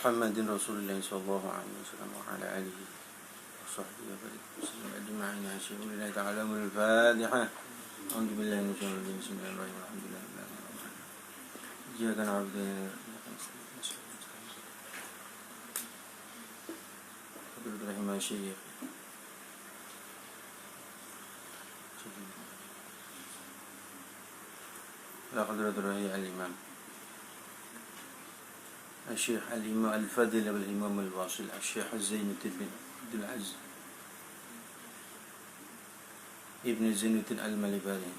محمد رسول الله صلى الله عليه وسلم وعلى آله وصحبه وسلم أجمعين. أشهد أن لا إله إلا الله. الفاتحة. أعوذ بالله من الشيطان الرجيم. بسم الله الرحمن الرحيم. الحمد لله رب العالمين. إياك نعبد وإياك نستعين. حضرة الرحيم يا شيخ. لا حضرة الرحيم الإمام الشيخ الإمام الفاضل والإمام الواصل الشيخ زين بن عبد العزيز ابن زين المليباري.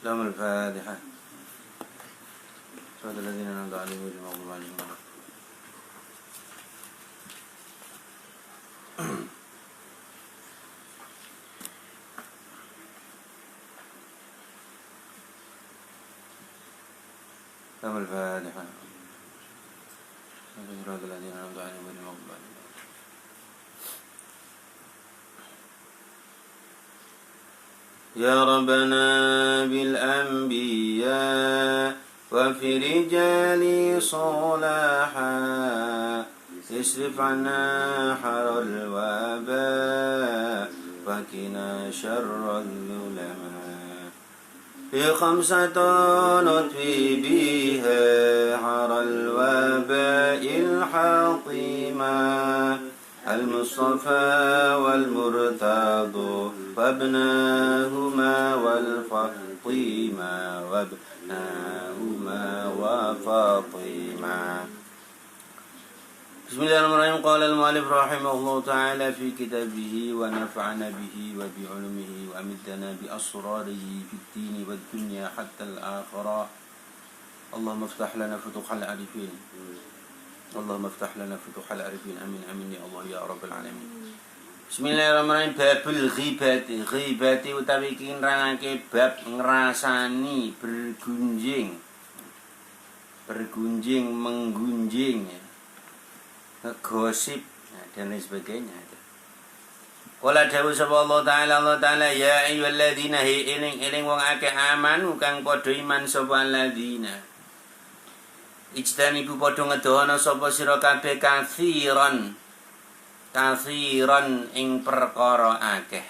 لهم الفاتحة. صراط الذين أنعمت عليهم غير المغضوب عليهم ولا لهم الفاتحة. صراط الذين أنعمت عليهم غير المغضوب عليهم. يا ربنا بالأنبياء وفي رجال صلاحا اصرف عنا حر الوباء وقنا شر الظلماء. في خمسة نطفي بها حر الوباء الحطيمة المصطفى والمرتضى وابناهما والفاطمة وفاطمة. بسم الله الرحمن الرحيم. قال المؤلف رحمه الله تعالى في كتابه ونفعنا به وبعلومه وأمدنا بأسراره في الدين والدنيا حتى الآخرة. اللهم افتح لنا فتوح العارفين. اللهم افتح لنا فتوح العارفين. آمين آمين يا الله ya rabbal alamin. Bismillahirrahmanirrahim. Babul ghibati utawi iki nerangake bab ngrasani bergunjing menggunjing, ngegosip dan lain sebagainya. Qala dawuh sapa Allah Ta'ala ya ayyuhalladzina eling wong akeh amanu kang padha iman sapa alladzina ijtanibu padha ngedono sapa sira kabeh kathiran ing perkara akeh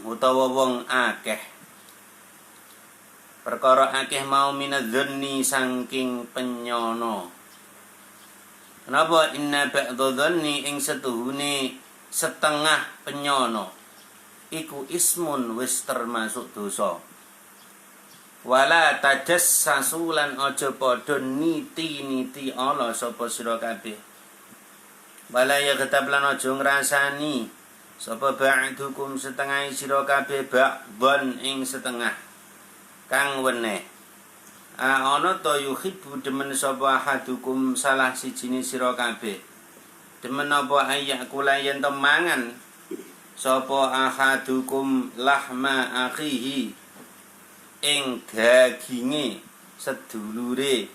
utawa wong akeh perkara akeh mau minadzanni saking penyono. Kenapa? Inna ba'dadhanni ing setuhune setengah penyono iku ismun wis termasuk dosa. Wala tajassasu lan aja padha niti ala sapa sira kabeh. Wala yaghtab lan aja ngrasani sapa ba'dukum setengah sira kabeh ba'dhan ing setengah kang weneh. Ana ta yuhibbu demen sapa hadukum salah sijine sira kabeh demen apa ayak kula yen to mangan sapa ahadukum lahma akhihi ing daginge sedulure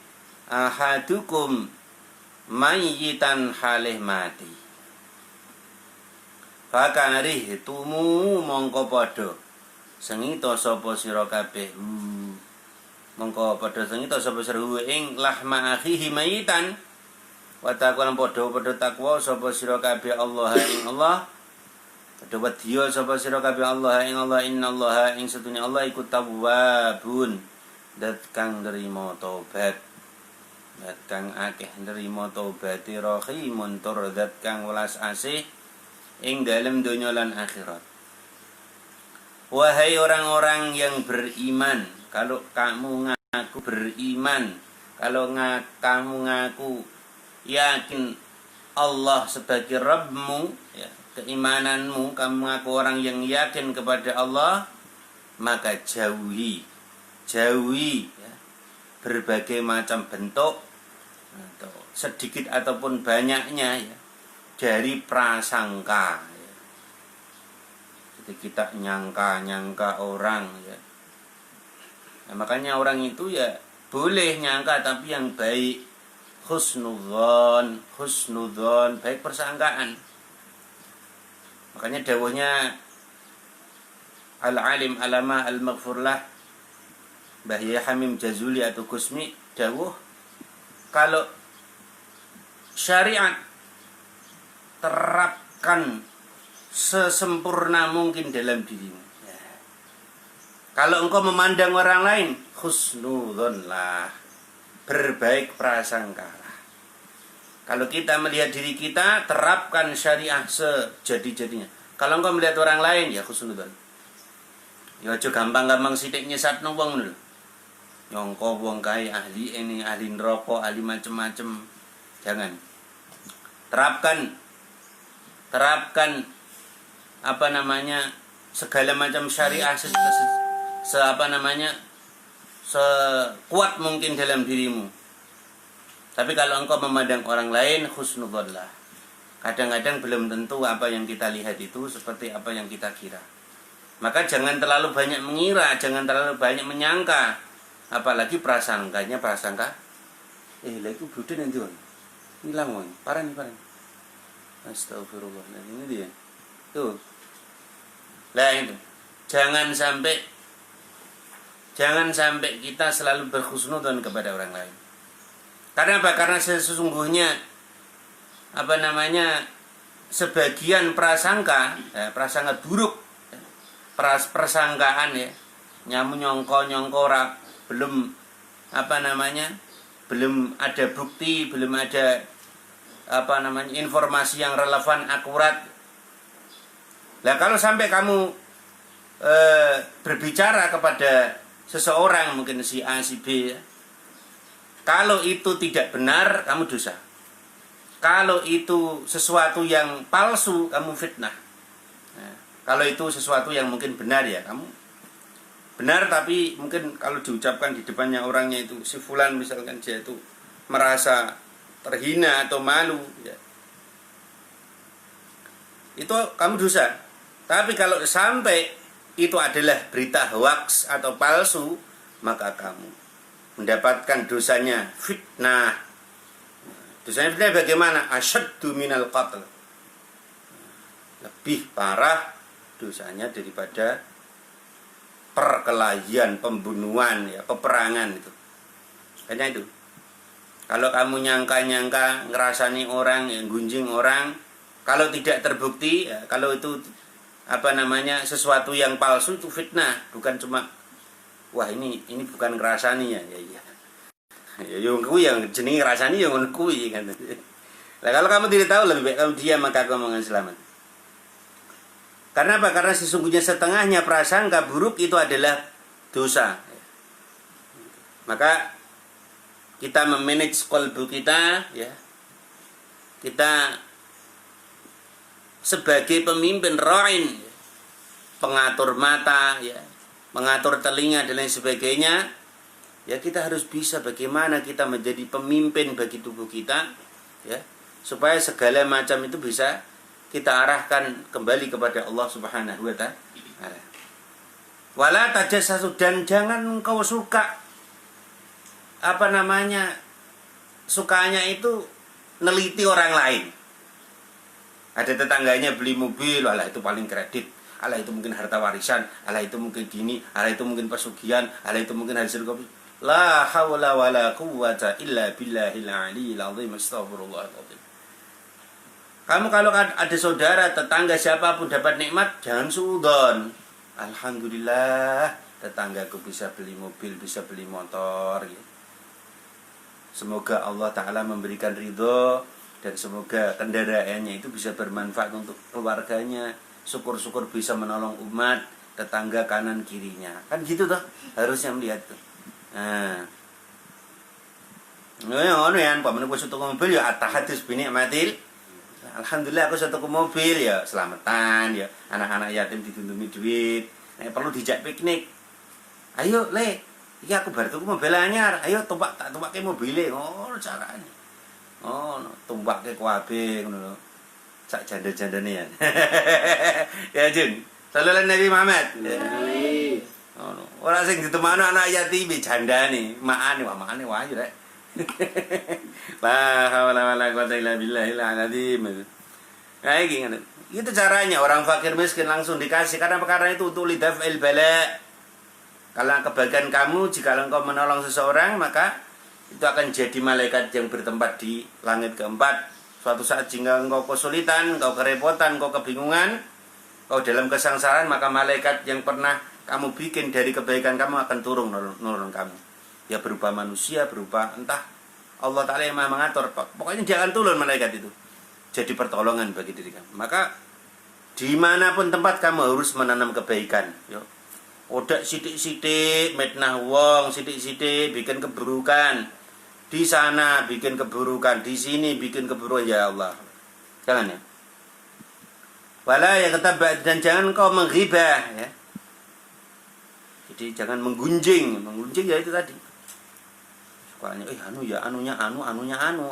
ahadukum mayyitan halih mati. Fakarih tumu mongko padha sengita sapa sira kabeh mongko padha sengita sapa sira ing lahma akhihi mayyitan wa taqwa padha takwa sapa sira kabeh Allah ing Allah. Padha wedya sapa sira kabeh Allah ing Allah. Innallaha ing setune Allah iku tawwabun dat kang nrimo tobat. Dat kang akeh nrimo tobate rahimun tur dat kang welas asih ing dalem donya lan akhirat. Wahai orang-orang yang beriman, kalau kamu ngaku beriman, kalau kamu ngaku yakin Allah sebagai Rabbmu, ya, keimananmu, kamu ngaku orang yang yakin kepada Allah, maka jauhi ya, berbagai macam bentuk atau sedikit ataupun banyaknya ya, dari prasangka ya. Jadi kita nyangka orang ya. Nah, makanya orang itu ya boleh nyangka tapi yang baik, husnudzon, baik persangkaan. Makanya dawuhnya al-alim alama al-maghfurlah Mbah Yahya Hamim Jazuli atau Gusmi dawuh, kalau syariat terapkan sesempurna mungkin dalam dirimu. Ya. Kalau engkau memandang orang lain, husnudzonlah, berbaik prasangkalah. Kalau kita melihat diri kita, terapkan syariah sejadi-jadinya. Kalau engkau melihat orang lain, ya husnudzon. Ya aja gampang-gampang sithik nyesatno wong lho. Nyongko wong kae ahli ini, ahli neraka, ahli macem-macem. Jangan. Terapkan apa namanya, segala macam syariah sekuat mungkin dalam dirimu. Tapi kalau engkau memandang orang lain, husnudzonlah. Kadang-kadang belum tentu apa yang kita lihat itu seperti apa yang kita kira. Maka jangan terlalu banyak mengira, jangan terlalu banyak menyangka. Apalagi prasangka. Lah itu budhe nanti wong. Hilang wong. Parah nih. Astagfirullah. Nah, ini dia. Tuh. Lah itu. Jangan sampai kita selalu berhusnudzon kepada orang lain. Karena apa? Karena sesungguhnya sebagian prasangka buruk, persangkaan ya, nyongko belum belum ada bukti, belum ada informasi yang relevan, akurat. Nah, kalau sampai kamu berbicara kepada seseorang, mungkin si A, si B, ya, kalau itu tidak benar, kamu dosa. Kalau itu sesuatu yang palsu, kamu fitnah. Nah, kalau itu sesuatu yang mungkin benar, ya kamu benar, tapi mungkin kalau diucapkan di depannya orangnya itu, si fulan misalkan, dia itu merasa terhina atau malu, ya, itu kamu dosa. Tapi kalau sampai itu adalah berita hoax atau palsu, maka kamu mendapatkan dosanya fitnah. Dosanya fitnah bagaimana? Asyaddu minal qatl. Lebih parah dosanya daripada perkelahian, pembunuhan, ya, peperangan itu. Hanya itu. Kalau kamu nyangka-nyangka, ngerasani orang, yang gunjing orang, kalau tidak terbukti, ya, kalau itu sesuatu yang palsu, itu fitnah. Bukan cuma, wah ini bukan ngerasani ya. Ya yang kuwi yang jenenge ngerasani yang ngono kuwi kan. Nah, kalau kamu tidak tahu, lebih baik kamu diam, maka kamu akan selamat. Karena apa? Karena sesungguhnya setengahnya prasangka buruk itu adalah dosa. Maka kita memanage qalbu kita, ya. Kita sebagai pemimpin ra'in, pengatur mata, ya, mengatur telinga dan lain sebagainya, ya kita harus bisa bagaimana kita menjadi pemimpin bagi tubuh kita, ya, supaya segala macam itu bisa kita arahkan kembali kepada Allah Subhanahu wa ta'ala. Wala tajassasu, dan jangan engkau suka sukanya itu neliti orang lain. Ada tetangganya beli mobil, alah itu paling kredit, alah itu mungkin harta warisan, alah itu mungkin gini, alah itu mungkin pesugihan, alah itu mungkin hasil kopi. La haula wala quwwata illa billahil aliyil azim. Astagfirullahaladzim. Kamu kalau ada saudara, tetangga, siapapun dapat nikmat, jangan suudzon. Alhamdulillah, tetanggaku bisa beli mobil, bisa beli motor, ya. Semoga Allah Ta'ala memberikan ridho, dan semoga kendaraannya itu bisa bermanfaat untuk keluarganya. Syukur-syukur bisa menolong umat, tetangga kanan kirinya. Kan gitu toh, harusnya melihat tuh. Nah, ngono ya, pamane wis tuku mobil ya at-tahadus bi nikmatil. Alhamdulillah aku tuku mobil, ya selamatan, ya anak-anak yatim dituntumi duit. Nek perlu dijak piknik. Ayo, Le. Iki aku bar tuku mobil anyar. Ayo tak tumpake mobile. Ngono carane. Oh, tumpake kuwabe ngono lho. Sak janda-jandane ya. Ya Jun. Sallallahu Nabi Muhammad. Ngono. Ora sing ditemano anak yatim jandane, makane wae rek. La haula wala quwata illa billahil azim. Nah, gini. Itu caranya orang fakir miskin langsung dikasih, karena itu untuk lidaf'il bala. Kalau kebaikan kamu, jika engkau menolong seseorang, maka itu akan jadi malaikat yang bertempat di langit keempat. Suatu saat jika engkau kesulitan, engkau kerepotan, engkau kebingungan, engkau dalam kesengsaraan, maka malaikat yang pernah kamu bikin dari kebaikan kamu akan turun kamu. Ya berupa manusia, berupa entah Allah Ta'ala yang maha mengatur. Pokoknya dia akan turun malaikat itu. Jadi pertolongan bagi diri kamu. Maka dimanapun tempat kamu harus menanam kebaikan. Yo. Odak sidik-sidik, metnah wong, sidik-sidik, bikin keburukan. Di sana bikin keburukan, di sini bikin keburukan, ya Allah. Jangan ya. Wala ya ketabak, dan jangan kau menghibah ya. Jadi jangan menggunjing ya itu tadi. Sukanya anu ya anunya anunya anu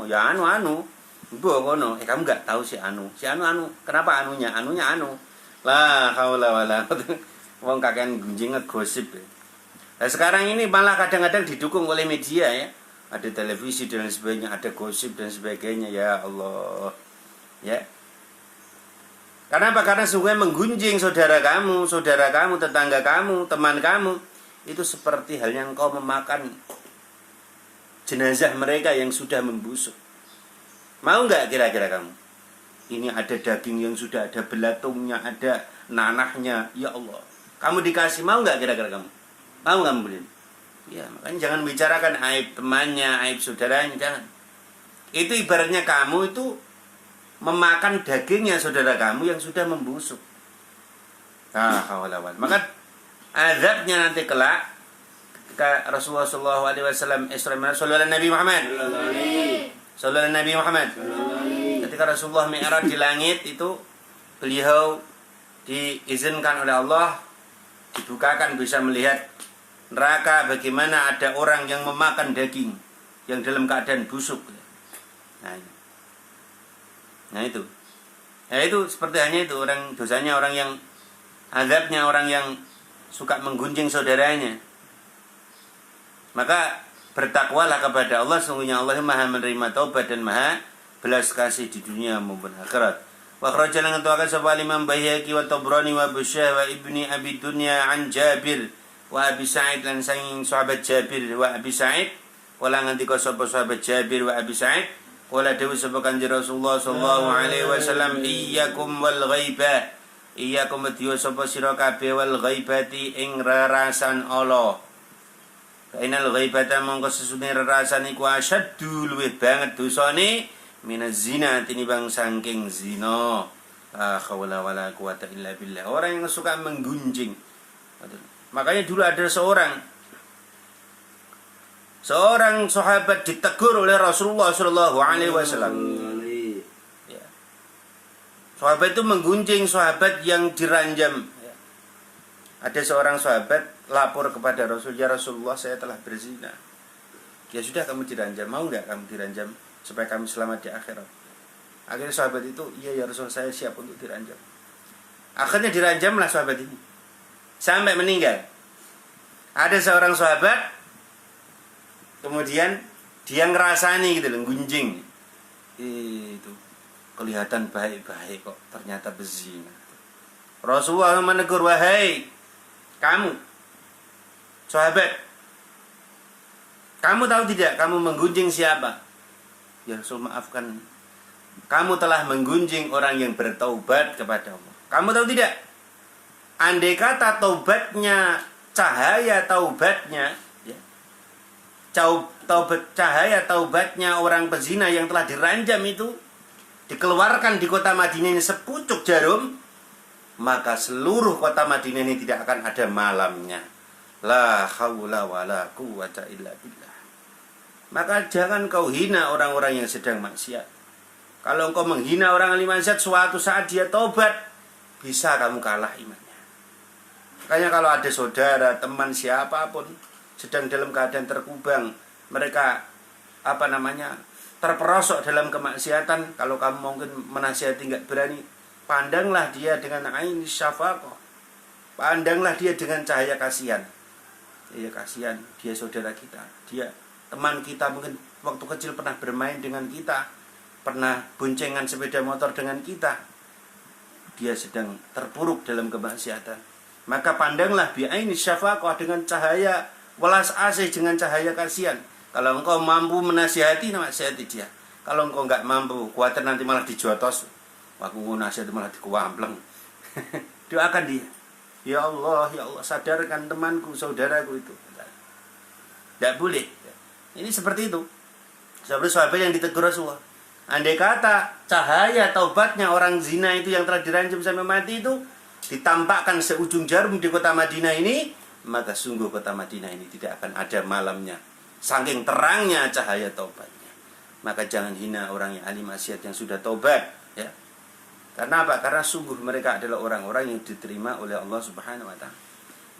ya anu. Mbok kono, kamu enggak tahu si anu. Si anu. Kenapa anunya? Anunya anu. La haula wala. Wong kakean gunjing ngegosip ya. Nah, sekarang ini malah kadang-kadang didukung oleh media ya. Ada televisi dan sebagainya, ada gosip dan sebagainya, ya Allah. Ya. Kenapa? Karena sungguh menggunjing saudara kamu, tetangga kamu, teman kamu. Itu seperti halnya engkau memakan jenazah mereka yang sudah membusuk. Mau nggak kira-kira kamu? Ini ada daging yang sudah ada belatungnya, ada nanahnya, ya Allah. Kamu dikasih, mau nggak kira-kira kamu? Mau kamu beli? Ya, makanya jangan bicarakan aib temannya, aib saudaranya, jangan. Itu ibaratnya kamu itu memakan dagingnya saudara kamu yang sudah membusuk. Maka azabnya nanti kelak ketika Rasulullah SAW Sallallahu Nabi Muhammad. Sallallahu Nabi Muhammad. Ketika Rasulullah Mi'raj di langit itu, beliau diizinkan oleh Allah, dibukakan bisa melihat neraka, bagaimana ada orang yang memakan daging yang dalam keadaan busuk. Nah itu seperti hanya itu orang dosanya, orang yang azabnya, orang yang suka menggunjing saudaranya. Maka bertakwalah kepada Allah, sungguhnya Allah maha menerima taubat dan maha belas kasih di dunia maupun akhirat. Wa kharaja lan tuakan sapa Imam Baihaqi wa Tabrani wa Busyah wa Ibni Abi Dunya an Jabir wa Abi Sa'id lan sanging sahabat Jabir wa Abi Sa'id wala ngendika sapa sahabat Jabir wa Abi Sa'id wala dawuh sapa Kanjeng Rasulullah sallallahu alaihi wasallam iyyakum wal ghaibah, iyyakum diwa sapa sira kabeh wal ghaibati ing rarasan Allah. Kainal ghaibata mongko sesune rarasan iku asyaddu luwih banget dosane minaz zina tinimbang saking zina. La haula wala quwata illa billah. Orang yang suka menggunjing. Makanya dulu ada seorang sahabat ditegur oleh Rasulullah sallallahu alaihi wasallam. Ya. Sahabat itu menggunjing sahabat yang diranjam. Ya. Ada seorang sahabat lapor kepada Rasul, ya Rasulullah saya telah berzina. Ya sudah, kamu diranjam, mau nggak kamu diranjam supaya kami selamat di akhirat? Akhirnya sahabat itu, iya ya Rasul, saya siap untuk diranjam. Akhirnya diranjamlah sahabat ini sampai meninggal. Ada seorang sahabat kemudian dia ngerasani gitu loh, gunjing. Itu kelihatan baik-baik kok, ternyata berzina. Rasulullah menegur, wahai kamu sahabat, kamu tahu tidak kamu menggunjing siapa? Ya Rasul, maafkan, kamu telah menggunjing orang yang bertaubat kepada Allah. Kamu tahu tidak, andai kata taubatnya, cahaya taubatnya ya, cahaya taubatnya orang pezina yang telah diranjam itu dikeluarkan di kota Madinah ini sepucuk jarum, maka seluruh kota Madinah ini tidak akan ada malamnya. La haula wala quwata illa billah. Maka jangan kau hina orang-orang yang sedang maksiat. Kalau engkau menghina orang yang maksiat, suatu saat dia tobat, bisa kamu kalah imannya. Makanya kalau ada saudara, teman, siapapun sedang dalam keadaan terkubang, mereka terperosok dalam kemaksiatan, kalau kamu mungkin menasihati enggak berani, pandanglah dia dengan ain syafaqah. Pandanglah dia dengan cahaya kasihan. Ya kasihan, dia saudara kita, dia teman kita, mungkin waktu kecil pernah bermain dengan kita, pernah boncengan sepeda motor dengan kita. Dia sedang terpuruk dalam kemaksiatan. Maka pandanglah bi'aini syafaqah, dengan cahaya welas asih, dengan cahaya kasihan. Kalau engkau mampu menasihati, nasihati dia. Kalau engkau enggak mampu, khawatir nanti malah dijotos. Aku nasihat malah dikuampleng. Doakan dia. Ya Allah, sadarkan temanku, saudaraku itu. Tidak boleh. Ini seperti itu. Seperti sahabat yang ditegur Rasulullah. Andai kata cahaya taubatnya orang zina itu yang telah dirancam sampai mati itu ditampakkan seujung jarum di kota Madinah ini, maka sungguh kota Madinah ini tidak akan ada malamnya, saking terangnya cahaya taubatnya. Maka jangan hina orang yang ahli maksiat yang sudah taubat, ya. Karena apa? Karena sungguh mereka adalah orang-orang yang diterima oleh Allah Subhanahu wa taala.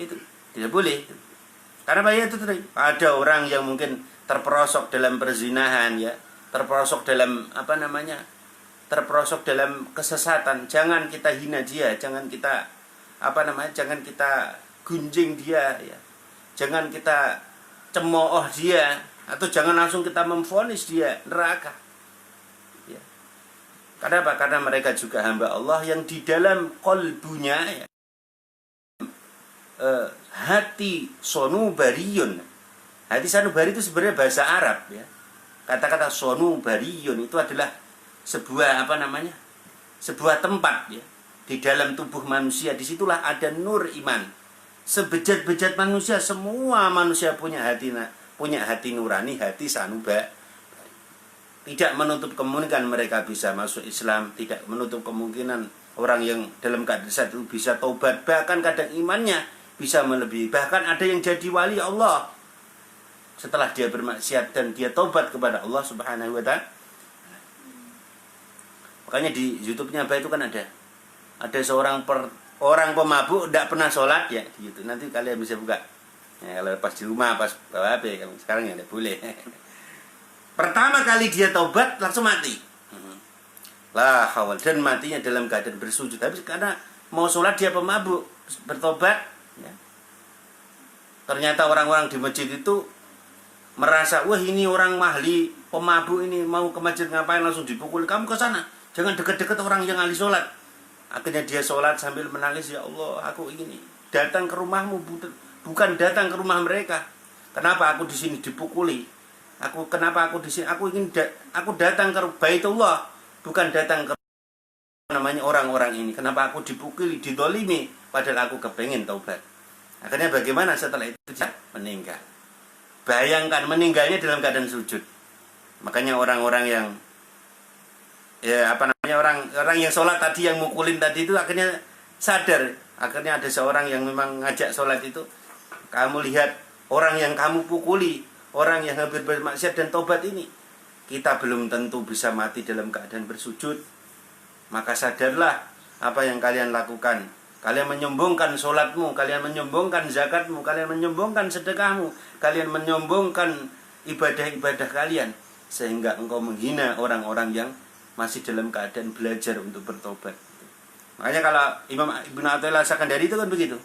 Itu tidak boleh. Karena bahaya itu tadi. Ada orang yang mungkin terperosok dalam perzinahan, ya, terperosok dalam terperosok dalam kesesatan. Jangan kita hina dia, jangan kita jangan kita gunjing dia, ya. Jangan kita cemooh dia, atau jangan langsung kita memvonis dia neraka. Ya. Karena apa? Karena mereka juga hamba Allah yang di dalam qalbunya, ya, hati sonubariyun. Hati sanubari itu sebenarnya bahasa Arab, ya. Kata-kata sonubariyun itu adalah sebuah sebuah tempat, ya, di dalam tubuh manusia. Disitulah ada nur iman. Sebejat-bejat manusia, semua manusia punya hati nurani, hati sanubari. Tidak menutup kemungkinan mereka bisa masuk Islam, tidak menutup kemungkinan orang yang dalam keadaan itu bisa taubat, bahkan kadang imannya bisa melebihi. Bahkan ada yang jadi wali Allah setelah dia bermaksiat dan dia taubat kepada Allah Subhanahu wa taala. Makanya di YouTube-nya apa itu kan ada seorang orang pemabuk tidak pernah sholat, ya, gitu. Nanti kalian bisa buka. Ya, kalau pas di rumah, pas bawa HP, sekarang ya tidak boleh. Pertama kali dia taubat langsung mati. Lah hawal, dan matinya dalam keadaan bersujud. Tapi karena mau sholat dia pemabuk, bertobat, ya. Ternyata orang-orang di masjid itu merasa, wah ini orang mahli, pemabuk ini mau ke masjid ngapain, langsung dipukul. Kamu ke sana, jangan dekat-dekat orang yang ahli sholat. Akhirnya dia sholat sambil menangis, ya Allah, aku ingin datang ke rumahmu, bukan datang ke rumah mereka. Kenapa aku di sini dipukuli? Kenapa aku di sini? Aku datang ke Baitullah, bukan datang ke orang-orang ini. Kenapa aku dipukuli, didolimi, padahal aku kepengen taubat. Akhirnya bagaimana setelah itu dia meninggal. Bayangkan meninggalnya dalam keadaan sujud. Makanya orang-orang yang orang yang sholat tadi, yang mukulin tadi itu akhirnya sadar. Akhirnya ada seorang yang memang ngajak sholat itu, kamu lihat orang yang kamu pukuli, orang yang hampir bermaksiat dan tobat ini, kita belum tentu bisa mati dalam keadaan bersujud. Maka sadarlah apa yang kalian lakukan. Kalian menyombongkan sholatmu, kalian menyombongkan zakatmu, kalian menyombongkan sedekahmu, kalian menyombongkan ibadah-ibadah kalian, sehingga engkau menghina orang-orang yang masih dalam keadaan belajar untuk bertobat. Makanya kalau Imam Ibnu Athaillah Sakandari itu kan begitu.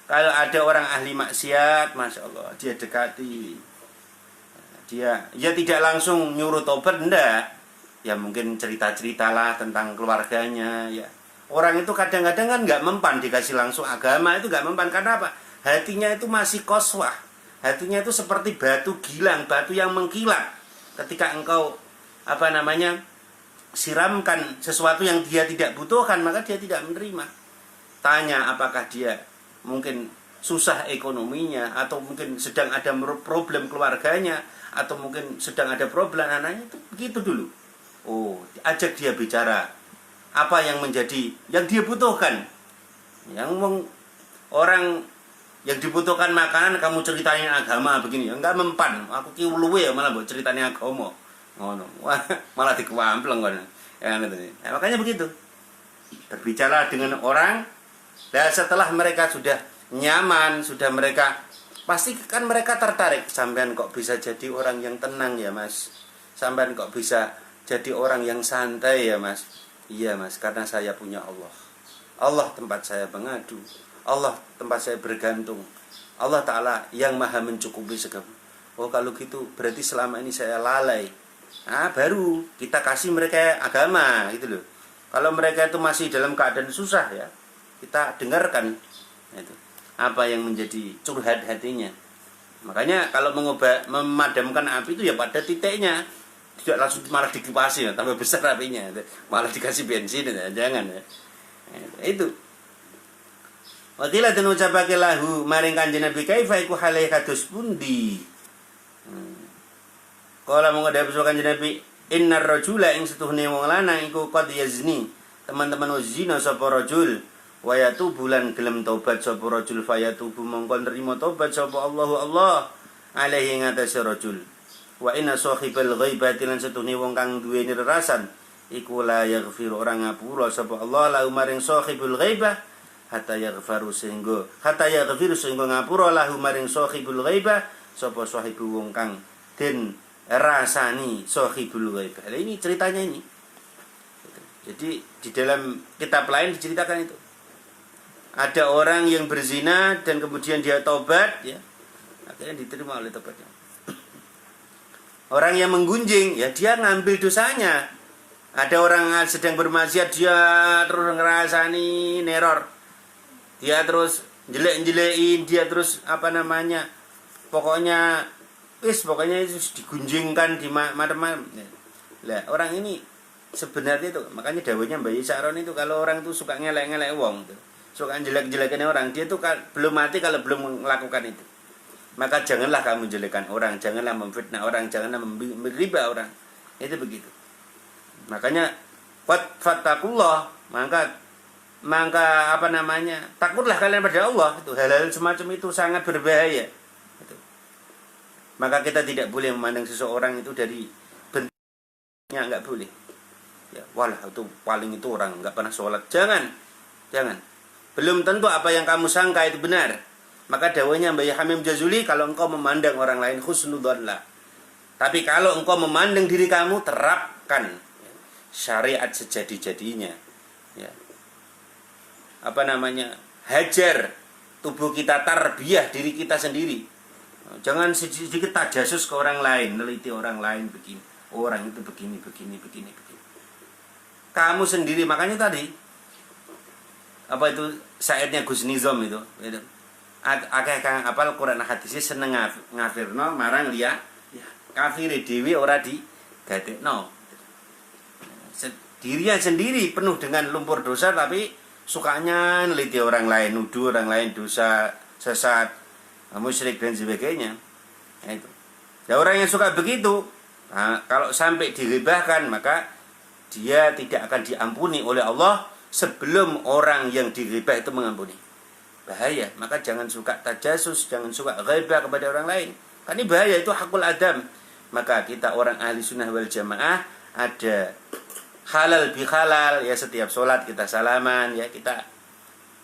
Kalau ada orang ahli maksiat, Masya Allah, dia dekati. Dia tidak langsung nyuruh tobat, enggak. Ya mungkin cerita-cerita lah tentang keluarganya, ya. Orang itu kadang-kadang kan nggak mempan dikasih langsung agama, itu nggak mempan. Karena apa? Hatinya itu masih koswah. Hatinya itu seperti batu gilang, batu yang mengkilat. Ketika engkau siramkan sesuatu yang dia tidak butuhkan, maka dia tidak menerima. Tanya apakah dia mungkin susah ekonominya, atau mungkin sedang ada problem keluarganya, atau mungkin sedang ada problem anaknya, itu begitu dulu. Oh, ajak dia bicara apa yang dia butuhkan. Orang yang dibutuhkan makanan, kamu ceritain agama begini, enggak mempan. Aku ki luwe ya malah buat ceritanya agama. Ngono. Wah, malah dikuampleng kan. Makanya begitu. Berbicara dengan orang, dan setelah mereka sudah nyaman, sudah mereka pasti kan mereka tertarik. Sampean kok bisa jadi orang yang tenang ya, Mas? Sampean kok bisa jadi orang yang santai ya, Mas? Iya, Mas, karena saya punya Allah. Allah tempat saya mengadu. Allah tempat saya bergantung. Allah Ta'ala yang maha mencukupi segala. Oh, kalau gitu berarti selama ini saya lalai. Baru kita kasih mereka agama gitu loh. Kalau mereka itu masih dalam keadaan susah, ya, kita dengarkan, Itu. Apa yang menjadi curhat hatinya. Makanya kalau memadamkan api itu ya pada titiknya. Tidak langsung malah dikipasi ya, tambah besar apinya. Malah dikasih bensin ya, jangan ya. Itu. Wakila dan ucapake lahu maring Kanjeng Nabi kaifa iku hale kados pundi. Kala monggo dawuh Kanjeng Nabi, innar rajula ing setuhne wong lanang iku qad yazni. Teman-teman zina sapa rajul. Wayatu bulan gelem tobat sapa rajul fayatubu mongko nrimo tobat sapa Allah alaihi ngatasé rajul. Wa inna sahibal ghaibati lan setuhne wong kang duweni rerasan iku la yaghfir orang ngapura sapa Allah lahu maring sahibul ghaibah hatta yaghfiru sehingga ngapura lahu maring sahibul ghaibah sapa sahibu wong kang den rasani sahibul ghaibah. Ini ceritanya ini. Jadi di dalam kitab lain diceritakan itu. Ada orang yang berzina dan kemudian dia tobat ya. Akhirnya diterima oleh tobatnya. Orang yang menggunjing ya dia ngambil dosanya. Ada orang sedang bermaksiat dia terus ngerasani neror. Dia terus jelek-jelekin, dia terus pokoknya itu digunjingkan di macam-macam. Lah orang ini sebenarnya itu makanya dawuhnya Mbak Isaron itu kalau orang itu suka ngelek-ngelek wong tuh. Suka jelek-jelekin orang, dia itu belum mati kalau belum melakukan itu. Maka janganlah kamu jelekan orang, janganlah memfitnah orang, janganlah menggibah orang. Itu begitu. Makanya fattakullah, maka takutlah kalian pada Allah. Itu hal-hal semacam itu sangat berbahaya. Itu. Maka kita tidak boleh memandang seseorang itu dari bentuknya, enggak boleh. Ya, walah itu paling itu orang enggak pernah sholat. Jangan. Belum tentu apa yang kamu sangka itu benar. Maka dawahnya Mbak Hamim Jazuli, kalau engkau memandang orang lain husnudzonlah. Tapi kalau engkau memandang diri kamu, terapkan syariat sejadi-jadinya. Ya. Hajar tubuh kita, tarbiyah diri kita sendiri. Jangan sedikit tajasus ke orang lain, neliti orang lain begini. Orang itu begini. Kamu sendiri, makanya tadi syairnya Gus Nizam itu. Akeh kang apal Quran hadis seneng ngafirno marang liya kafire dhewe ora digadekno. Dirinya sendiri penuh dengan lumpur dosa tapi sukanya neliti orang lain, nuduh orang lain dosa, sesat, musyrik dan sebagainya. Itu. Ya orang yang suka begitu, kalau sampai diribahkan maka dia tidak akan diampuni oleh Allah sebelum orang yang diribah itu mengampuni. Bahaya, maka jangan suka tajasus, jangan suka ghaibah kepada orang lain. Kan ini bahaya, itu hakul adam. Maka kita orang ahli sunnah wal jamaah ada halal bihalal ya, setiap sholat kita salaman ya, kita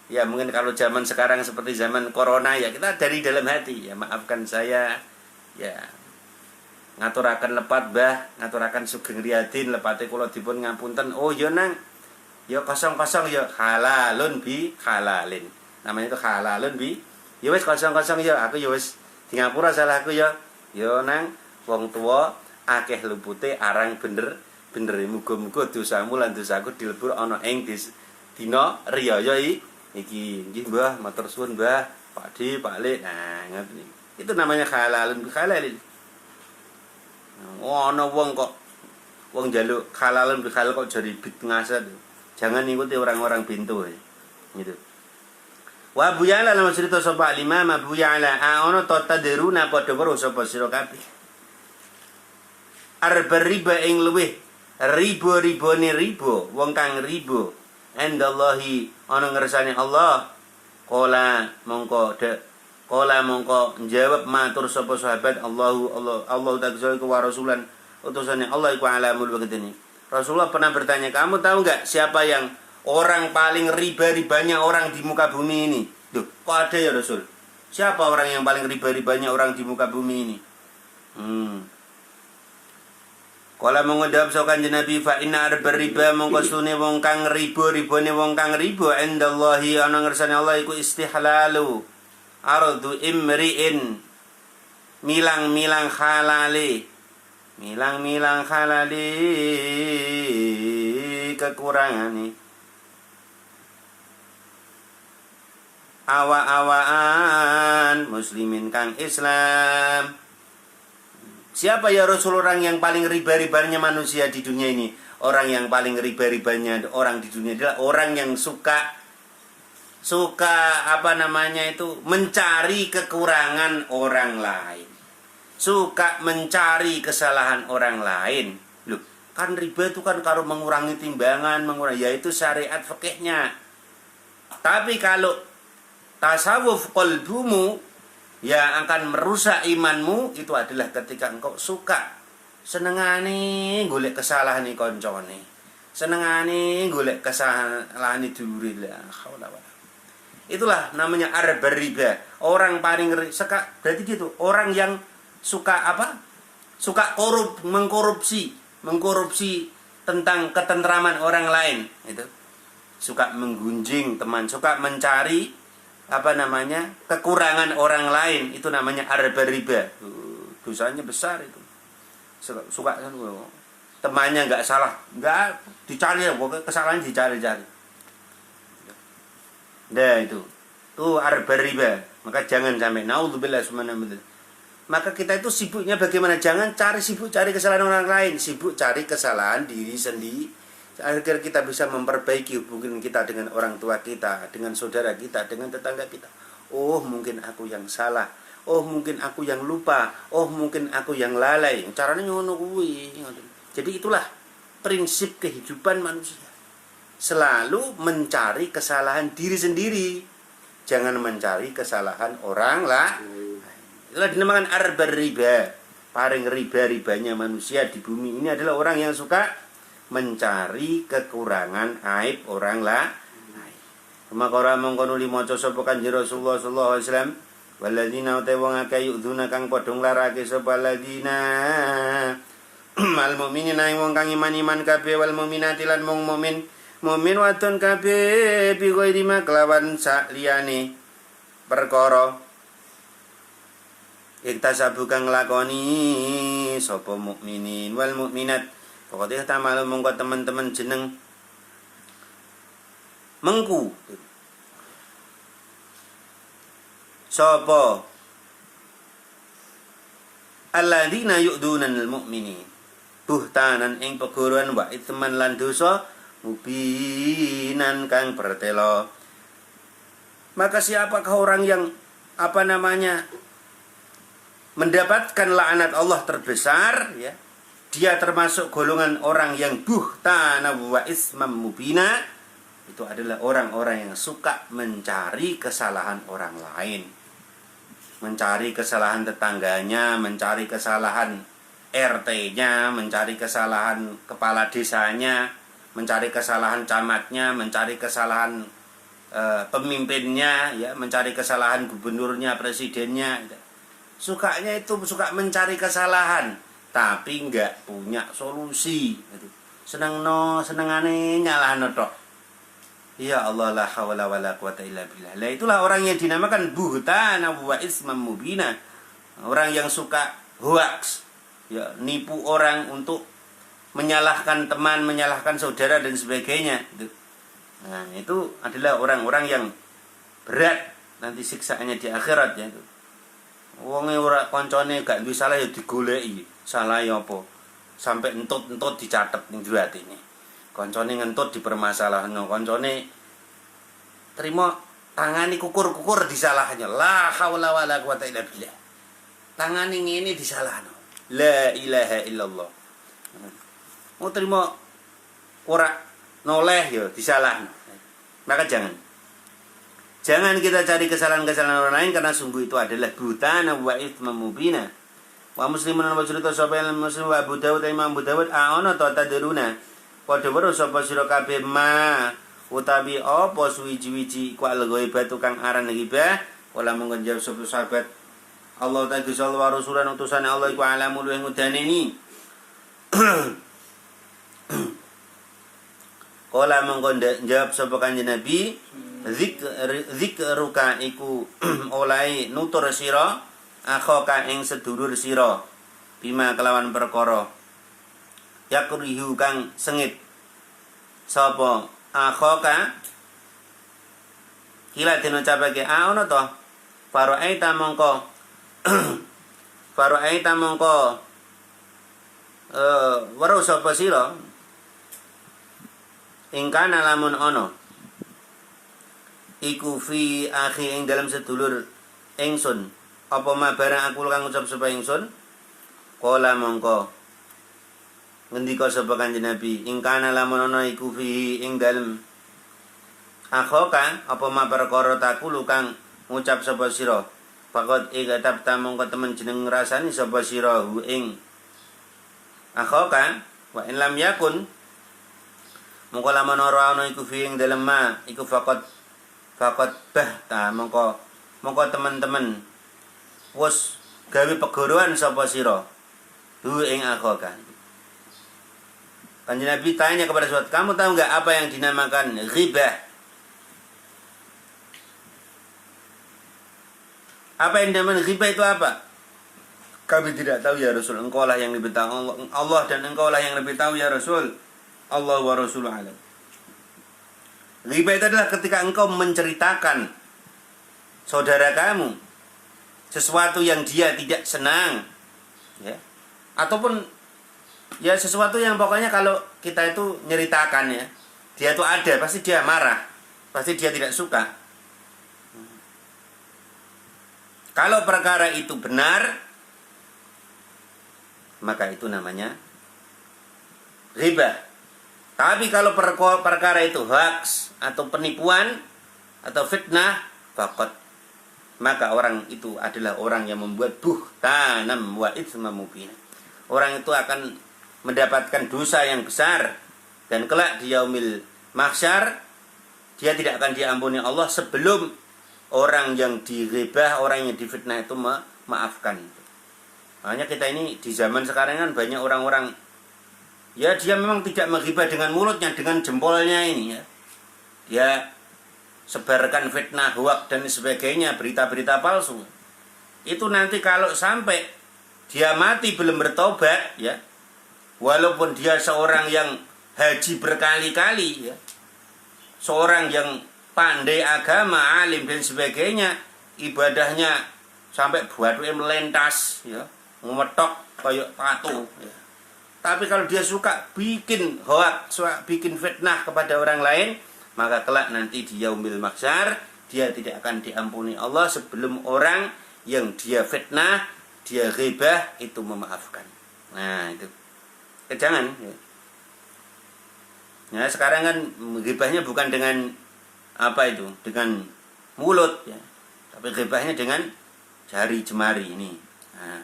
ya mungkin kalau zaman sekarang seperti zaman corona ya kita dari dalam hati ya, maafkan saya ya, ngaturaken lepat bah, ngaturaken sugeng riyadin lepate kula dipun ngapunten. Oh ya nang ya kosong-kosong ya, halalun bi halalin. Namanya itu halalun bi. Ya wis kosong-kosong ya, aku ya wis di ngapura salahku ya. Ya nang wong tua akeh lupute arang bener muga-muga dosamu lan dosaku dilebur ana ing dina riyaya iki. Nggih Mbah, matur suwun Mbah, Pakde, Pak Lek. Nah, ngoten. Itu namanya halalun bi halalin. Ana wong kok wong njaluk halalun bi halal kok jadi bid ngasat. Jangan ikuti orang-orang bintu ya. Gitu. Wa Abu Ya'la lan cerita sapa Imam Abu Ya'la ana tatadiruna padha weruh sapa sira kabeh. Arbariba ing luweh ribo-ribone ribo wong kang ribo endallahi ana ngersane Allah. Qala mongko njawab matur sapa sahabat Allah ta'ala ku wa rasulan utusane Allah iku alamul waqtini. Rasulullah pernah bertanya, kamu tahu enggak siapa yang orang paling riba-ribanya orang di muka bumi ini? Duh, kok ada ya Rasul? Siapa orang yang paling riba-ribanya orang di muka bumi ini? Kala mengundap sokan Nabi fa inna riba mongko stune wong kang riba-ribane wong kang riba indallahi ana ngersane Allah iku istihlalu ardu imri'in milang-milang halale kekurangane awa-awaan muslimin kang Islam. Siapa ya Rasul orang yang paling riba-ribanya manusia di dunia ini? Orang yang paling riba-ribanya orang di dunia adalah orang yang suka mencari kekurangan orang lain. Suka mencari kesalahan orang lain. Loh, kan riba itu kan kalau mengurangi timbangan, yaitu syariat fikihnya. Tapi kalau tasawuf qalbumu yang akan merusak imanmu itu adalah ketika engkau suka senengane golek kesalahan koncone. Senengane golek kesalahan dulure la haula wala. Itulah namanya arbal riba. Orang paling berarti gitu, orang yang suka Suka mengkorupsi tentang ketentraman orang lain itu. Suka menggunjing teman, suka mencari kekurangan orang lain, itu namanya arbal riba. Dosanya besar itu. Suka temannya nggak salah, nggak dicari, kesalahan dicari-cari. Nah itu arbal riba. Maka jangan sampai naudzubillah subhanahu. Maka kita itu sibuknya bagaimana? Jangan sibuk cari kesalahan orang lain, sibuk cari kesalahan diri sendiri agar kita bisa memperbaiki hubungan kita dengan orang tua kita, dengan saudara kita, dengan tetangga kita. Oh, mungkin aku yang salah. Oh, mungkin aku yang lupa. Oh, mungkin aku yang lalai. Caranya ngono kuwi. Jadi itulah prinsip kehidupan manusia. Selalu mencari kesalahan diri sendiri. Jangan mencari kesalahan orang lain. Itulah dinamakan arbal riba. Paling riba-ribanya manusia di bumi ini adalah orang yang suka mencari kekurangan aib orang lain. Maka ora mengkono limaca sapa Kanjeng Rasulullah sallallahu alaihi wasallam, walladzina uta wong akeh yudzuna kang padha nglarake sapa alladzina mal mukminina wong kang iman kabeh wal mukminati lan wong mukmin wadon kabeh bi ghairi kelawan sak liyane perkara iktasabu kang nglakoni sapa mukminin wal mukminat. Pokoknya kita malu mongko teman-teman jeneng mengku sapa alladzina yu'dunal mu'minin buhtanan ing peguruan wa iteman lan dosa mubinan kang bertelo. Maka siapakah orang yang mendapatkan laknat Allah terbesar, ya? Dia termasuk golongan orang yang buhtana wa ismam mubina. Itu adalah orang-orang yang suka mencari kesalahan orang lain. Mencari kesalahan tetangganya, mencari kesalahan RT-nya, mencari kesalahan kepala desanya, mencari kesalahan camatnya, mencari kesalahan pemimpinnya, ya, mencari kesalahan gubernurnya, presidennya. Sukanya itu suka mencari kesalahan, tapi enggak punya solusi. Senengane nyalahno tok. Ya Allah, la haula wala quwata illa billah. Lah itulah orang yang dinamakan buhtana wa ismam mubina. Orang yang suka hoax, ya, nipu orang untuk menyalahkan teman, menyalahkan saudara dan sebagainya. Nah, itu adalah orang-orang yang berat nanti siksaannya di akhirat, ya. Wonge ora koncone gak duwe salah ya digoleki. Salah ya apa? Sampai entut-entut dicatet ning jero atine. Koncone ngentut dipermasalahno, koncone terima tangani kukur-kukur disalahnya. La haula wala quwata illa billah. Tangani ngene disalahno. La ilaha illallah. Mau terima ora noleh ya disalahno. Maka Jangan kita cari kesalahan-kesalahan orang lain, karena sungguh itu adalah buhtana wa itsman mubina. Wa muslimun wa cerita sapa yang muslim wa Abu Dawud Imam Abu Dawud ana ta tadruna. Padha weruh sapa sira kabeh ma utawi apa suwiji-wiji ku al-ghaibah tukang aran ghibah. Wala mung jawab sapa sahabat Allah ta Gusti Allah wa rasulan utusane Allah iku alamul wa ngudaneni. Kala mung jawab sapa Kanjeng Nabi, zikruka iku oleh nutur sira akhaka ing sedulur sira bima kelawan perkara yakrihu kang sengit sapa akhaka Kila den ucapake ana to faraita mongko faraita mongko weruh sapa sira ingkana lamun ana iku fi akhi ing dalam sedulur ingsun apa ma barang aku kang ngucap sapa ingsun kala mongko ngendika sapa Kanjeng Nabi ingkana lamun ana iku fi ing dalem akhoka apa ma perkara takulu kang ngucap sapa sira pakot igatap mongko temen jeneng ngrasani sapa sira hu ing akhoka wa in lam yakun mongko lamun ora ana iku fi ing dalem ma iku fakot bahta mongko teman-teman wis gawe pegoroan sapa sira hu ing akhoka. Kanjeng Nabi tanya kepada sahabat, kamu tahu enggak apa yang dinamakan ghibah? Apa yang dinamakan ghibah itu apa? Kami tidak tahu ya Rasul, engkau lah yang lebih tahu. Allah dan engkau lah yang lebih tahu ya Rasul. Allah wa Rasuluh alam. Ghibah itu adalah ketika engkau menceritakan saudara kamu sesuatu yang dia tidak senang, ya, ataupun ya sesuatu yang pokoknya kalau kita itu nyeritakan ya, dia itu ada, pasti dia marah, pasti dia tidak suka. Kalau perkara itu benar, maka itu namanya ghibah. Tapi kalau perkara itu hoax atau penipuan atau fitnah, maka orang itu adalah orang yang membuat buhtanam wa itsma mubin. Orang itu akan mendapatkan dosa yang besar dan kelak di yaumil mahsyar dia tidak akan diampuni Allah sebelum orang yang dighibah, orang yang difitnah itu memaafkan. Makanya kita ini di zaman sekarang kan banyak orang-orang ya dia memang tidak menghibah dengan mulutnya, dengan jempolnya ini ya. Dia sebarkan fitnah, hoax dan sebagainya, berita-berita palsu. Itu nanti kalau sampai dia mati belum bertobat ya, walaupun dia seorang yang haji berkali-kali ya, seorang yang pandai agama, alim dan sebagainya, ibadahnya sampai buatnya melentas ya, ngemetok kayak patung ya. Tapi kalau dia suka bikin hoax, bikin fitnah kepada orang lain, maka kelak nanti di yaumil mahsyar dia tidak akan diampuni Allah sebelum orang yang dia fitnah, dia ghibah itu memaafkan. Nah itu jangan ya. Sekarang kan ghibahnya bukan dengan apa itu, dengan mulut ya, tapi ghibahnya dengan jari jemari ini. Nah,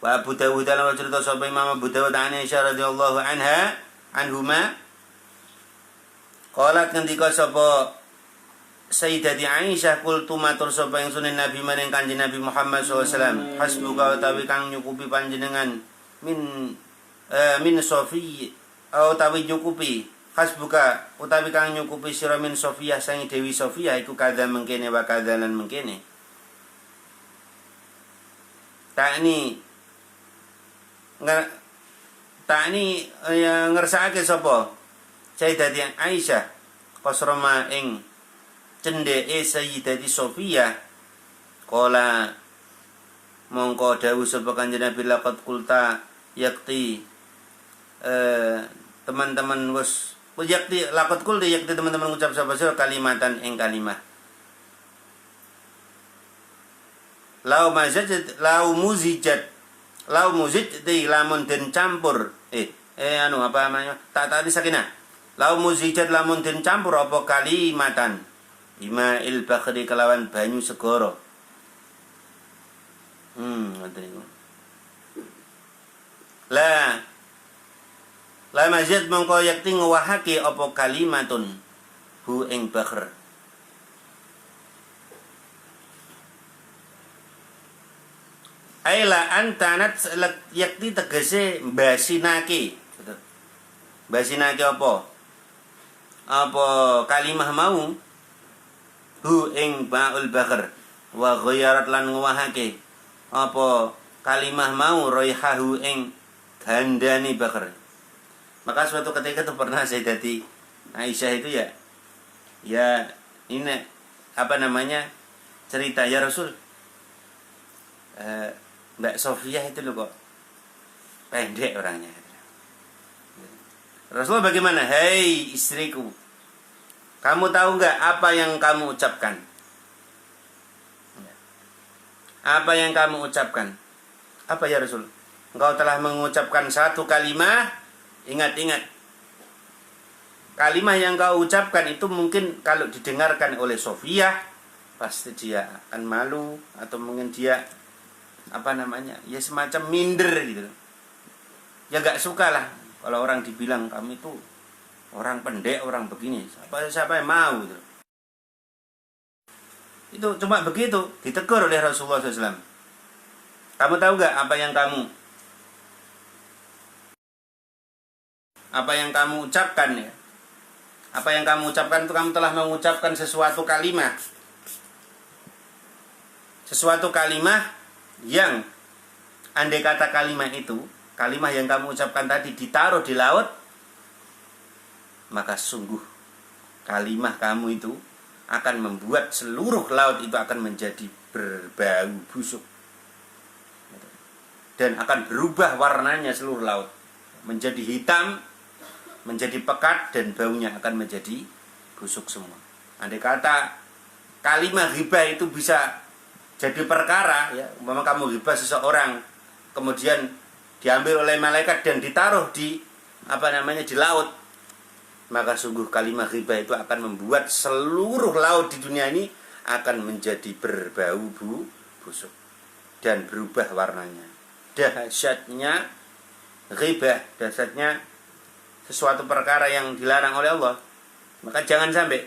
wa Abu Dawud dalam cerita sahabat Imam Abu Dawud an Aisyah radhiyallahu anhuma qalat ngendika sapa Sayyidati Aisyah qultu matur sapa ingsun Nabi maring Kanjeng Nabi Muhammad SAW hasbuka utawi kang nyukupi panjenengan min sofi utawi nyukupi hasbuka utawi kang nyukupi sira min Sofiyah sang Dewi Sofiyah iku kadha mengkene wa kadha lan mengkene. Tak ini ngersakake sapa Sayyidati Aisyah qasrama ing cendeke Sayyidati Sofiyah kala mongko dawuh sapa Kanjeng Nabi laqad qulta yakti teman-teman wis yakti laqad qulta yakti teman-teman ngucap sapa sira kalimatan ing kalimah lau muzij di lamun den campur apa namanya tak tadi sakinah lau muzijat lamun den campur apa kalimatan ima il bakhri kelawan banyu segara ngoten niku la mazid mongko yakti ngwahake apa kalimatun hu ing bakhr aila antanat yakti tegese basinake apa kalimah mau hu ing ba'ul bakhr wa ghayarat lan ngwahake apa kalimah mau raihahu ing gandane bakhr. Maka suatu ketika itu pernah Sayyidati Aisyah itu ya ini cerita, ya Rasul, Mbak Sofia itu loh kok pendek orangnya. Rasulullah bagaimana? Hei istriku, kamu tahu nggak apa yang kamu ucapkan? Apa yang kamu ucapkan? Apa ya Rasul? Engkau telah mengucapkan satu kalimat. Ingat-ingat, kalimat yang kau ucapkan itu mungkin kalau didengarkan oleh Sofia, pasti dia akan malu, atau mungkin dia ya semacam minder gitu. Ya nggak suka lah kalau orang dibilang kamu itu orang pendek, orang begini. Siapa yang mau gitu. Itu cuma begitu, ditegur oleh Rasulullah SAW. Kamu tahu nggak apa yang kamu ucapkan ya? Apa yang kamu ucapkan itu, kamu telah mengucapkan sesuatu kalimat. Sesuatu kalimat yang andai kata kalimat yang kamu ucapkan tadi ditaruh di laut, maka sungguh kalimat kamu itu akan membuat seluruh laut itu akan menjadi berbau busuk. Dan akan berubah warnanya seluruh laut. Menjadi hitam, menjadi pekat, dan baunya akan menjadi busuk semua. Andai kata kalimat ghibah itu bisa jadi perkara, ya, umpama kamu ghibah seseorang, kemudian diambil oleh malaikat dan ditaruh di di laut, maka sungguh kalimat ghibah itu akan membuat seluruh laut di dunia ini akan menjadi berbau busuk dan berubah warnanya. Dahsyatnya ghibah, dahsyatnya sesuatu perkara yang dilarang oleh Allah. Maka jangan sampai.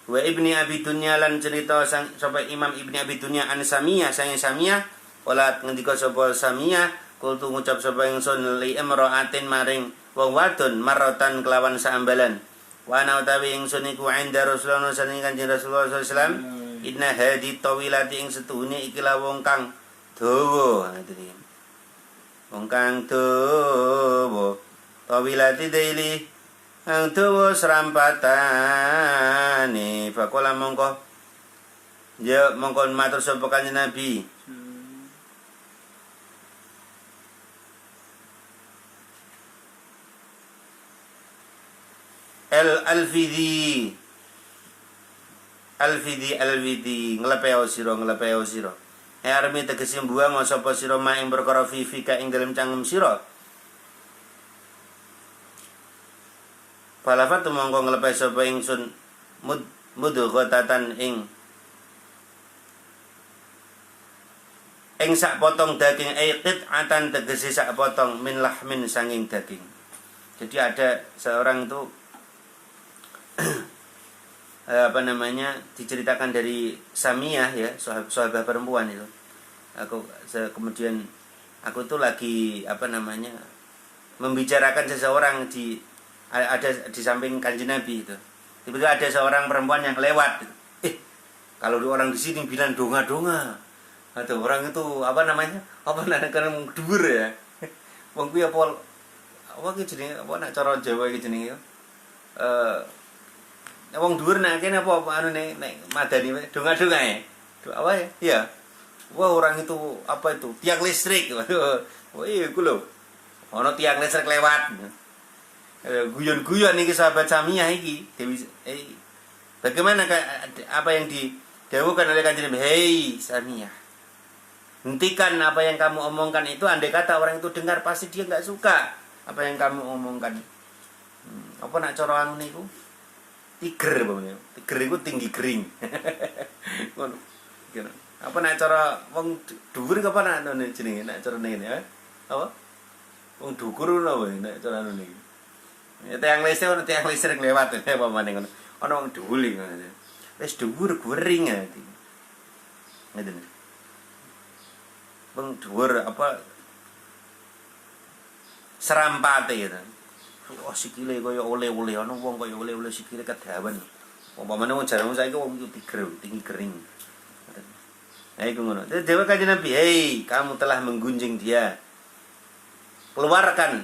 Wa Ibni Abi Dunya lan cerita sampai Imam Ibni Abi Dunya an Samiyah sang Samiyah, wala ngendika sapa Samiyah, kultu ngucap sapa ingsun li imra'atin maring wong wadon maratan kelawan saambalan. Wa ana utawi ingsun iku enda Rasulullah saning Kanjeng Rasulullah sallallahu alaihi wasallam, inna hadi tawilati ing setuhune iki la wong kang dawa. Wong kang dawa tawilati daili ang dawa serampatane. Fakola mongko matur sapa Kanjeng Nabi, Al-Fidi nglepeo sira armi tegese mbuang sapa sira mak ing perkara fika ing dalem cangkem sira. Falafat mongko nglepe sapa ingsun mudghatan ing sak potong daging qit'atan tegese sak potong min lahmin sanging daging. Jadi ada seorang itu diceritakan dari Samiyah ya, sahabat perempuan itu. Kemudian aku tuh lagi membicarakan seseorang ada di samping Kanjeng Nabi itu. Tiba-tiba ada seorang perempuan yang lewat. Kalau orang di sini bilang donga-donga. Atau orang itu karena dhuwur ya. Wong kuwi apa ki jenenge nak cara Jawa iki jenenge ya. Wong dhuwur nek kene apa nek madani donga-donga ya. Apa ya? Iya. Wah, orang itu tiang listrik. Oh iya iku lho. Ana tiang listrik lewat. Guyon-guyon iki sahabat Samiyah iki. Bagaimana apa yang didhawuhkan oleh Kanjeng Nabi? Hei Samiyah, hentikan apa yang kamu omongkan itu. Andai kata orang itu dengar pasti dia enggak suka apa yang kamu omongkan. Apa nak cara anu niku? Tiger pokoknya. Tiger itu tinggi kering. Ngono. Apa nak cara wong dhuwur apa nak jenenge nak cara ngene ya? Apa? Wong dhukur ngono wae nak cara anu niki. Ya tiang listrik lewat apa maning ngono. Ana wong dhuwur ngono. Wis dhuwur guring ati. Ngeten. Wong dhuwur serampate gitu. Oh sikile kaya oleh-oleh ana wong kaya oleh-oleh sikile kedawan. Umpamane wong jarang saiki wong tiger tinggi kering. Nah iku ngono. Dewa Kanjeng Nabi, "Hei, kamu telah menggunjing dia. Keluarkan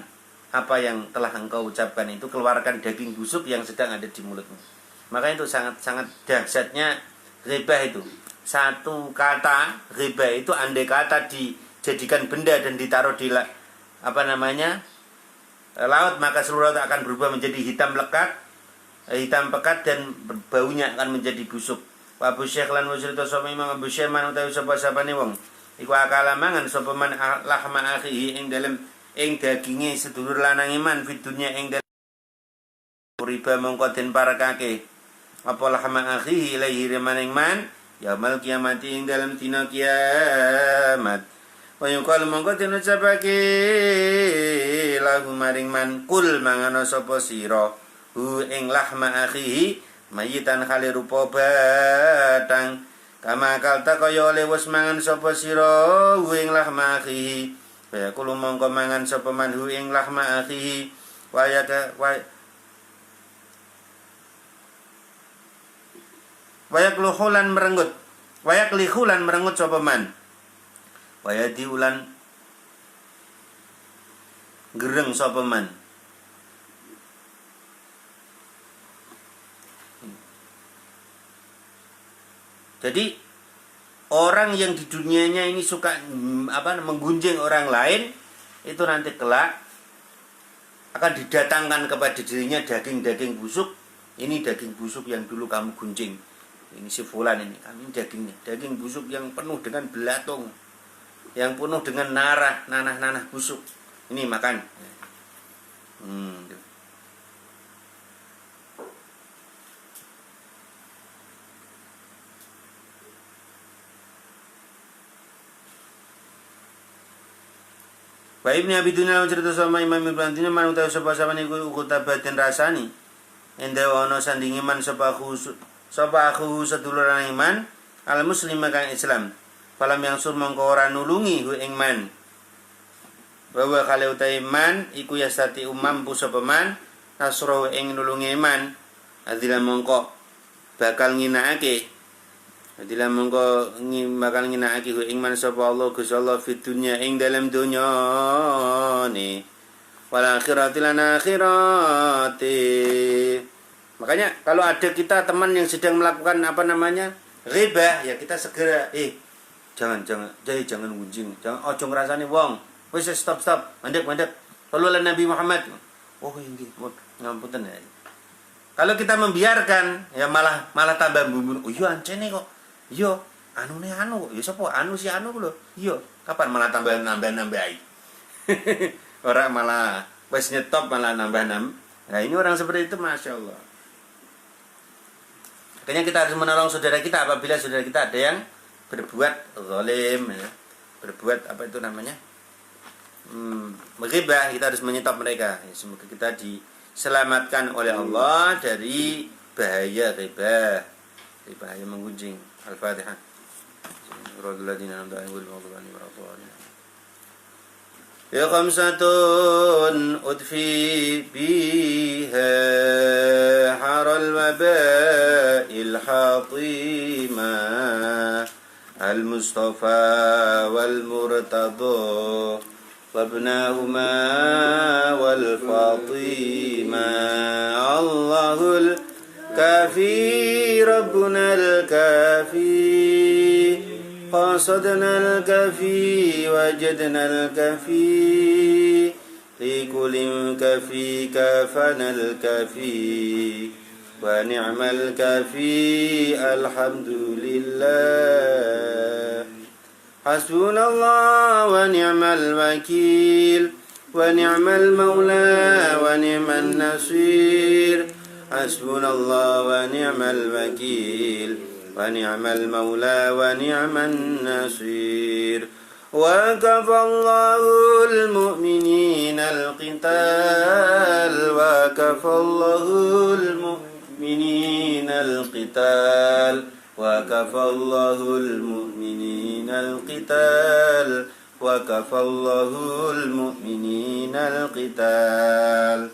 apa yang telah engkau ucapkan itu, keluarkan daging busuk yang sedang ada di mulutmu." Maka itu sangat-sangat dahsyatnya ghibah itu. Satu kata ghibah itu andai kata dijadikan benda dan ditaruh di laut, maka seluruh laut akan berubah menjadi hitam pekat dan baunya akan menjadi busuk. Wa Abu Syekh lan musyrito sapa Imam Abu Syekh man utawi sapa-sapane wong iku akala mangan sapa man lahma akhihi ing dalem ing daginge sedulur lanang iman fid dunya ing dalem riba mongko den parekake apa lahma akhihi ilaihi maning man yaumul kiamati ing dalem dina kiamat. Wa yuqal mongko den ucapake lahu maring man kul mangano sapa sira hu ing lahma akhihi mayitan khali rupa batang kama kalta kaya oleh wis mangan sapa sira hu ing lahma akhihi kaya kulo mongko mangan sapa man hu ing lahma akhihi wayak luhulan merenggut sapa man wayadi ulan gereng sapa man. Jadi orang yang di dunianya ini suka menggunjing orang lain, itu nanti kelak akan didatangkan kepada dirinya daging-daging busuk. Ini daging busuk yang dulu kamu gunjing. Ini si fulan ini, kami dagingnya, daging busuk yang penuh dengan belatung, yang penuh dengan nanah busuk. Ini makan. Wa Ibnu Abi Dunya cerita sama Imam Ibnu Dunya man utawi sapa-sapa niku kutabatin rasani. Ende ana sandingi man sapa aku sedulur iman al muslim kang Islam. Falam yang sur mongko ora nulungi hu ing man. Wa kale utawi man iku yastati mampu sapa man nasro ing nulungi iman. Adila mongko bakal nginakake Adila mongko bakal nginakake hu ing man sapa Allah Gusti Allah fid dunya ing dalam dunya ni wal akhirati lan akhirati. Makanya kalau ada kita teman yang sedang melakukan ghibah, ya kita segera jangan gunjing, jangan ojo ngrasani wong. Wis stop, mandek. Perlu Nabi Muhammad. Oh nggih, ngapunten ya. Kalau kita membiarkan, ya malah tambah bumbun. Oh iya ancene kok. Iya, anune anu. Ya sapa? Si anu lho. Iya, kapan malah tambah nambahi. Orang malah wis nyetop malah nambah. Nah, ini orang seperti itu Masya Allah. Makanya kita harus menolong saudara kita apabila saudara kita ada yang berbuat zalim, ya. Berbuat menghibah, kita harus menyetop mereka. Ya, semoga kita diselamatkan oleh Allah dari bahaya ghibah, dari bahaya menggunjing. Al-Fatihah. Ya khamsatun udfi biha haral waba'il hatima al-Mustafa wal-Murtada wabnahuma wal-Fatima Allahul kafi rabbunal kafi قصدنا الكفي وجدنا الكفي لكل كفي كفنا الكفي ونعم الكفي الحمد لله حسبنا الله ونعم الوكيل ونعم المولى ونعم النصير حسبنا الله ونعم الوكيل ونعم المولى ونعم النصير وكفى الله المؤمنين القتال وكفى الله المؤمنين القتال وكفى الله المؤمنين القتال وكفى الله المؤمنين القتال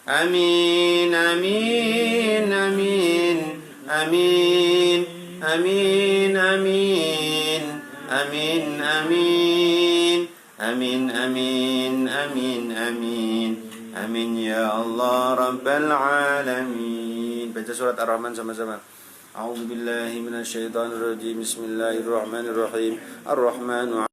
آمين آمين آمين آمين آمين آمين آمين آمين آمين آمين آمين آمين Amin ya Allah Rabbal Alamin. Baca surat Ar-Rahman sama-sama. A'udzu billahi minasyaitonir rajim. Bismillahirrahmanirrahim. Ar-Rahmanu